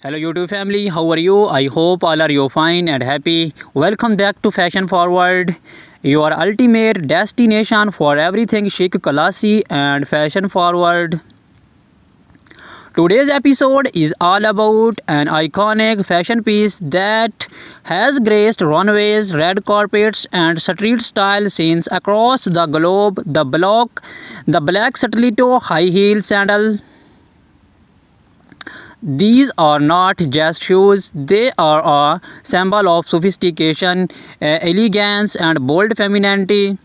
Hello YouTube family, how are you? I hope all are you fine and happy. Welcome back to Fashion Forward, your ultimate destination for everything chic, classy and fashion forward. Today's episode is all about an iconic fashion piece that has graced runways, red carpets, and street style scenes across the globe. The black stiletto high heel sandal. These are not just shoes, they are a symbol of sophistication, elegance, and bold femininity.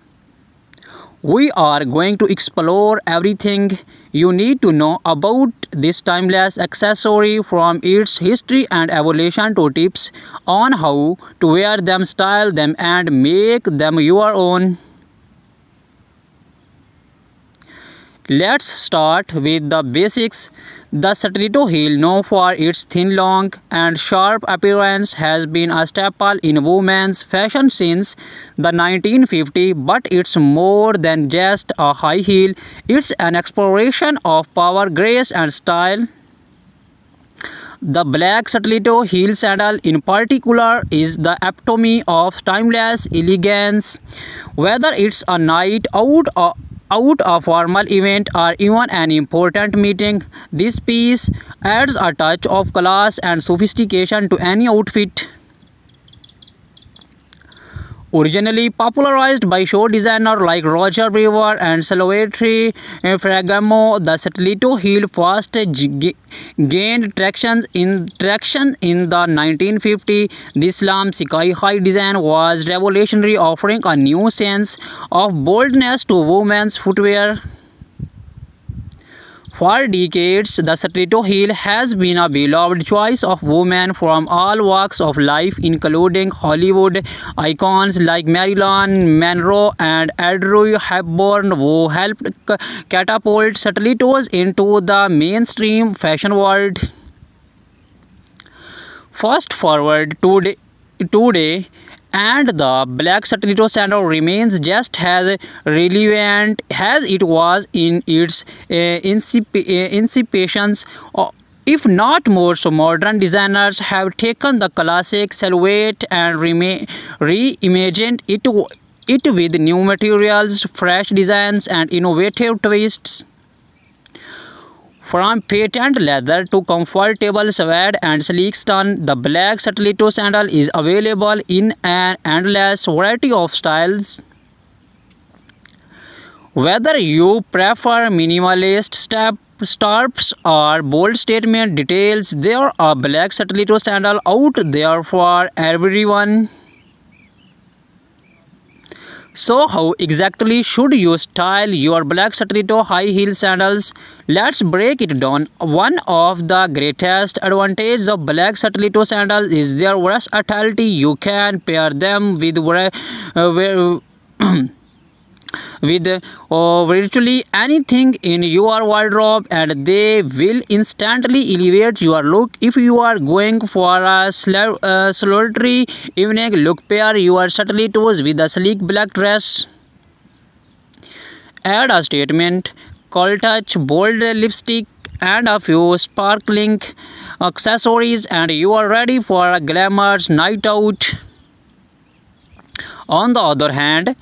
We are going to explore everything you need to know about this timeless accessory, from its history and evolution to tips on how to wear them, style them, and make them your own. Let's start with the basics. The stiletto heel, known for its thin, long, and sharp appearance, has been a staple in women's fashion since the 1950s, but it's more than just a high heel. It's an exploration of power, grace, and style. The black stiletto heel sandal in particular is the epitome of timeless elegance. Whether it's a night out a formal event or even an important meeting, this piece adds a touch of class and sophistication to any outfit. Originally popularized by show designers like Roger Weaver and Salvatore Ferragamo, the stiletto heel first gained traction in the 1950s. This slim, sky-high design was revolutionary, offering a new sense of boldness to women's footwear. For decades, the stiletto heel has been a beloved choice of women from all walks of life, including Hollywood icons like Marilyn Monroe and Audrey Hepburn, who helped catapult stilettos into the mainstream fashion world. Fast forward today, and the black stiletto sandal remains just as relevant as it was in its incipience. If not more, so modern designers have taken the classic silhouette and reimagined it with new materials, fresh designs, and innovative twists. From patent leather to comfortable suede and sleek stone, the black stiletto sandal is available in an endless variety of styles. Whether you prefer minimalist straps or bold statement details, there are black stiletto sandal out there for everyone. So how exactly should you style your black stiletto high heel sandals? Let's break it down. One of the greatest advantages of black stiletto sandals is their versatility. You can pair them with virtually anything in your wardrobe, and they will instantly elevate your look. If you are going for a solitary evening look, pair your stilettos with a sleek black dress. Add a statement cold touch, bold lipstick, and a few sparkling accessories, and you are ready for a glamorous night out. On the other hand,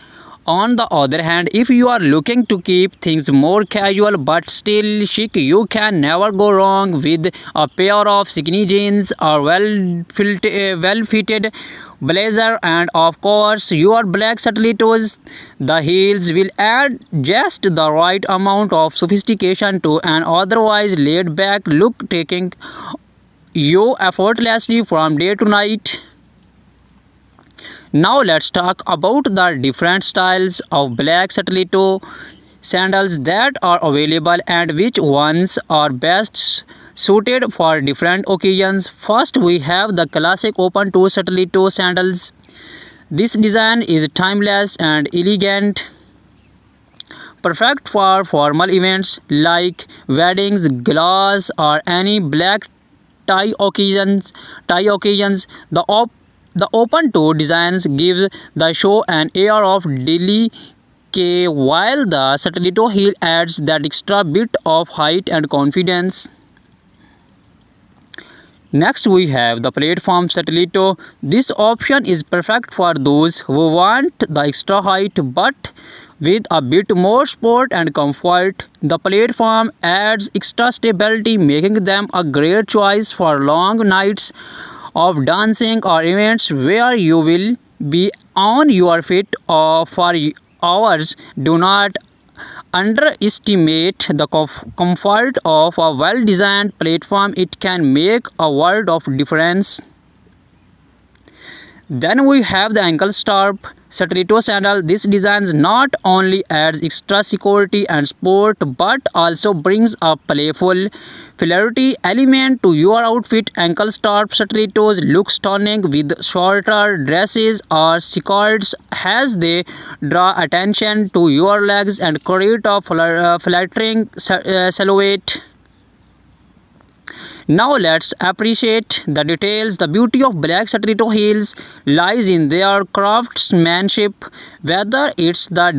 if you are looking to keep things more casual but still chic, you can never go wrong with a pair of skinny jeans or well-fitted blazer, and of course your black stilettos. The heels will add just the right amount of sophistication to an otherwise laid-back look, taking you effortlessly from day to night. Now let's talk about the different styles of black stiletto sandals that are available and which ones are best suited for different occasions. First, we have the classic open toe stiletto sandals. This design is timeless and elegant, perfect for formal events like weddings, galas, or any black tie occasions. The open toe designs gives the show an air of delicate, while the stiletto heel adds that extra bit of height and confidence. Next we have the platform Satellito. This option is perfect for those who want the extra height but with a bit more support and comfort. The platform adds extra stability, making them a great choice for long nights of dancing or events where you will be on your feet for hours. Do not underestimate the comfort of a well-designed platform. It can make a world of difference. Then we have the ankle strap Satellito sandal. This design not only adds extra security and sport but also brings a playful flairty element to your outfit. Ankle strap Satellitos look stunning with shorter dresses or skirts as they draw attention to your legs and create a flattering silhouette. Now let's appreciate the details. The beauty of black Satellito heels lies in their craftsmanship, whether it's the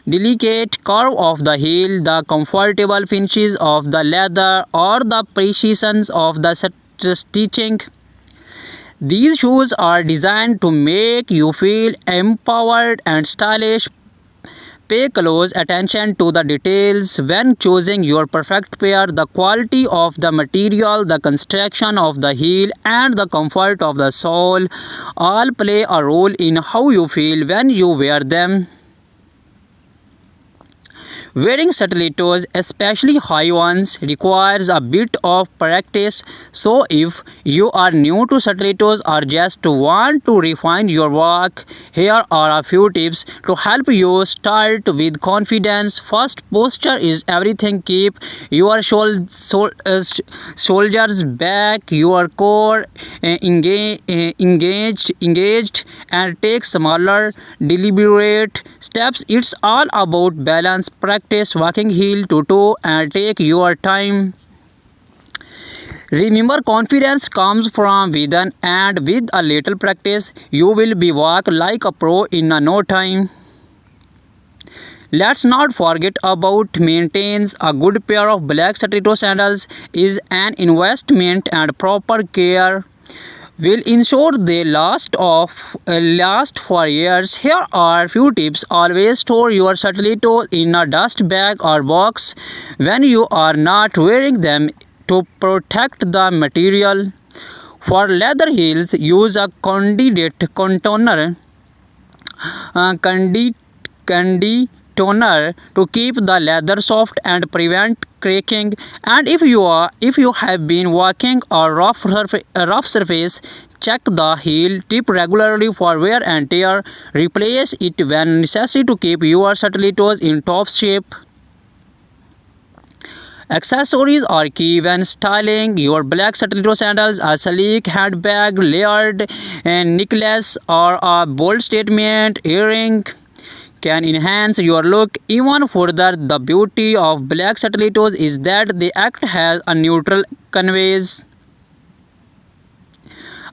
delicate curve of the heel, the comfortable finishes of the leather, or the precision of the stitching. These shoes are designed to make you feel empowered and stylish. Pay close attention to the details when choosing your perfect pair. The quality of the material, the construction of the heel, and the comfort of the sole all play a role in how you feel when you wear them. Wearing Satellitos, especially high ones, requires a bit of practice. So if you are new to Satellitos or just want to refine your walk, here are a few tips to help you start with confidence. First, posture is everything. Keep your shoulders back, your core engaged, and take smaller, deliberate steps. It's all about balance. Practice walking heel to toe and take your time. Remember, confidence comes from within, and with a little practice, you will be walk like a pro in no time. Let's not forget about maintenance. A good pair of black Satellito sandals is an investment, and proper care will ensure they last for years. Here are few tips. Always store your Satellito in a dust bag or box when you are not wearing them to protect the material. For leather heels, use a conditioner to keep the leather soft and prevent cracking. And if you have been walking a rough surface, check the heel tip regularly for wear and tear. Replace it when necessary to keep your Satellitos in top shape. Accessories are key when styling your black Satellito sandals. A sleek handbag, layered necklace, or a bold statement earring can enhance your look even further. The beauty of black Satellitos is that they act as a neutral canvas,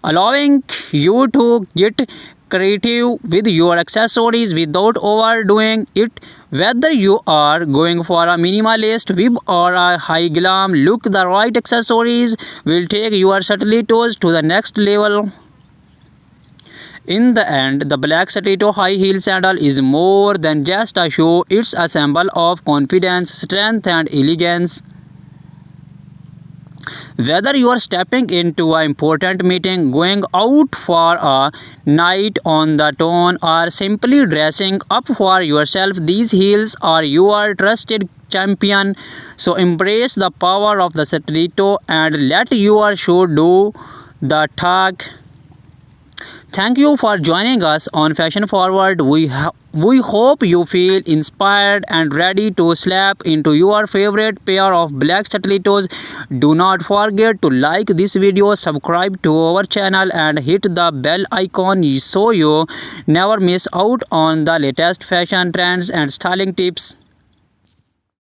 allowing you to get creative with your accessories without overdoing it. Whether you are going for a minimalist vibe or a high glam look, the right accessories will take your Satellitos to the next level. In the end, the black Satellito high heel sandal is more than just a shoe. It's a symbol of confidence, strength, and elegance. Whether you are stepping into an important meeting, going out for a night on the town, or simply dressing up for yourself, these heels are your trusted champion. So embrace the power of the Satellito and let your shoe do the talk. Thank you for joining us on Fashion Forward. We hope you feel inspired and ready to slap into your favorite pair of black Satellitos. Do not forget to like this video, subscribe to our channel, and hit the bell icon so you never miss out on the latest fashion trends and styling tips.